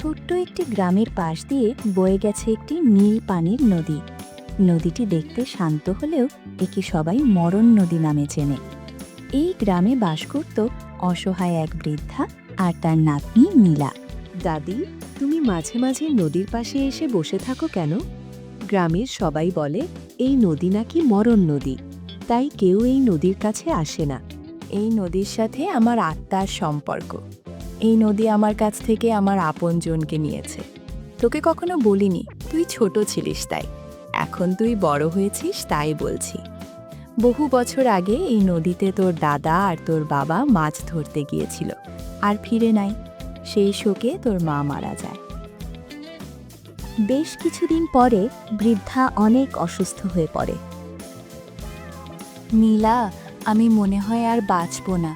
ছোট্ট একটি গ্রামের পাশ দিয়ে বয়ে গেছে একটি নীল পানির নদী। নদীটি দেখতে শান্ত হলেও একে সবাই মরণ নদী নামে চেনে। এই গ্রামে বাস করত অসহায় এক বৃদ্ধা আর তার নাতনি নীলা। দাদি, তুমি মাঝে মাঝে নদীর পাশে এসে বসে থাকো কেন? গ্রামের সবাই বলে এই নদী নাকি মরণ নদী, তাই কেউ এই নদীর কাছে আসে না। এই নদীর সাথে আমার আত্মার সম্পর্ক। এই নদী আমার কাছ থেকে আমার আপনজনকে নিয়েছে। তোকে কখনো বলিনি, তুই ছোট ছিলিস তাই। এখন তুই বড় হয়েছিস তাই বলছি। বহু বছর আগে এই নদীতে তোর দাদা আর তোর বাবা মাছ ধরতে গিয়েছিল, আর ফিরে নাই। সেই শোকে তোর মা মারা যায়। বেশ কিছুদিন পরে বৃদ্ধা অনেক অসুস্থ হয়ে পড়ে। নীলা, আমি মনে হয় আর বাঁচব না।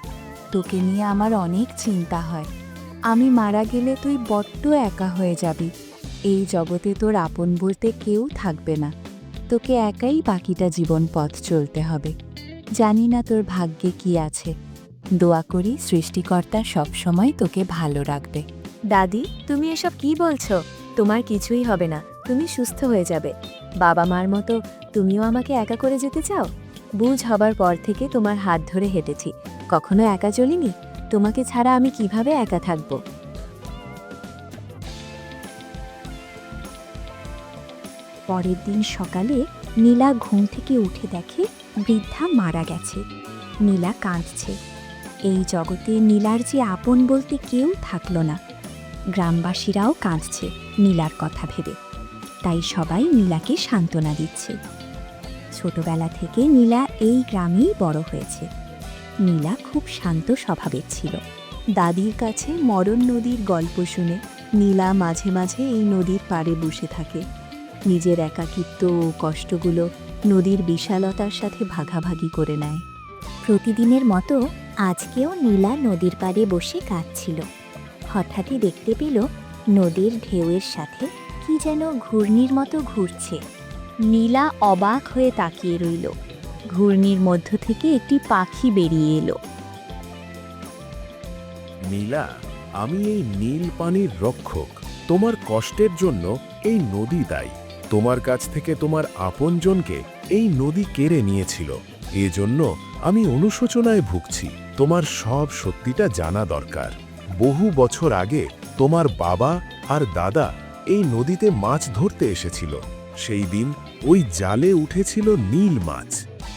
তোকে নিয়ে আমার অনেক চিন্তা হয়। আমি মারা গেলে তুই বড্ড একা হয়ে যাবি। এই জগতে তোর আপন বলতে কেউ থাকবে না। তোকে একাই বাকিটা জীবন পথ চলতে হবে। জানি না তোর ভাগ্যে কি আছে। দোয়া করি সৃষ্টিকর্তা সবসময় তোকে ভালো রাখবে। দাদি, তুমি এসব কি বলছো? তোমার কিছুই হবে না, তুমি সুস্থ হয়ে যাবে। বাবা মার মতো তুমিও আমাকে একা করে যেতে চাও? বুঝ হবার পর থেকে তোমার হাত ধরে হেঁটেছি, কখনো একা চলিনি। তোমাকে ছাড়া আমি কিভাবে একা থাকব? পরের দিন সকালে নীলা ঘুম থেকে উঠে দেখে বৃদ্ধা মারা গেছে। নীলা কাঁদছে। এই জগতে নীলার যে আপন বলতে কেউ থাকলো না। গ্রামবাসীরাও কাঁদছে নীলার কথা ভেবে, তাই সবাই নীলাকে সান্ত্বনা দিচ্ছে। ছোটবেলা থেকে নীলা এই গ্রামেই বড় হয়েছে। নীলা খুব শান্ত স্বভাবের ছিল। দাদির কাছে মরণ নদীর গল্প শুনে নীলা মাঝে মাঝে এই নদীর পাড়ে বসে থাকে। নিজের একাকিত্ব ও কষ্টগুলো নদীর বিশালতার সাথে ভাগাভাগি করে নেয়। প্রতিদিনের মতো আজকেও নীলা নদীর পাড়ে বসে কাঁদছিল। হঠাৎই দেখতে পেল নদীর ঢেউয়ের সাথে কি যেন ঘূর্ণির মতো ঘুরছে। নীলা অবাক হয়ে তাকিয়ে রইল। ঘূর্ণির মধ্য থেকে একটি পাখি বেরিয়ে এলো। নীলা, আমি এই নীল পানির রক্ষক। তোমার কষ্টের জন্য এই নদী দায়ী। তোমার কাছ থেকে তোমার আপনজনকে এই নদী কেড়ে নিয়েছিল। এজন্য আমি অনুশোচনায় ভুগছি। তোমার সব সত্যিটা জানা দরকার। বহু বছর আগে তোমার বাবা আর দাদা এই নদীতে মাছ ধরতে এসেছিল। সেই দিন ওই জালে উঠেছিল নীল মাছ।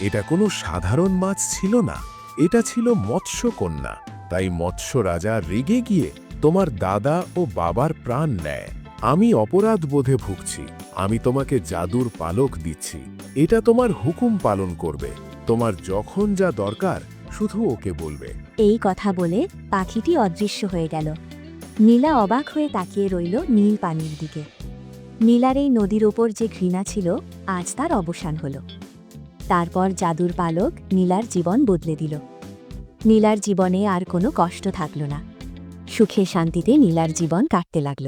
এটা কোনো সাধারণ মাছ ছিল না, এটা ছিল মৎস্যকন্যা। তাই মৎস্য রাজা রেগে গিয়ে তোমার দাদা ও বাবার প্রাণ নেয়। আমি অপরাধ বোধে ভুগছি। আমি তোমাকে জাদুর পালক দিচ্ছি। এটা তোমার হুকুম পালন করবে। তোমার যখন যা দরকার শুধু ওকে বলবে। এই কথা বলে পাখিটি অদৃশ্য হয়ে গেল। নীলা অবাক হয়ে তাকিয়ে রইল নীল পানির দিকে। নীলার এই নদীর ওপর যে ঘৃণা ছিল, আজ তার অবসান হল। তারপর জাদুর পালক নীলার জীবন বদলে দিল। নীলার জীবনে আর কোনো কষ্ট থাকল না। সুখে শান্তিতে নীলার জীবন কাটতে লাগল।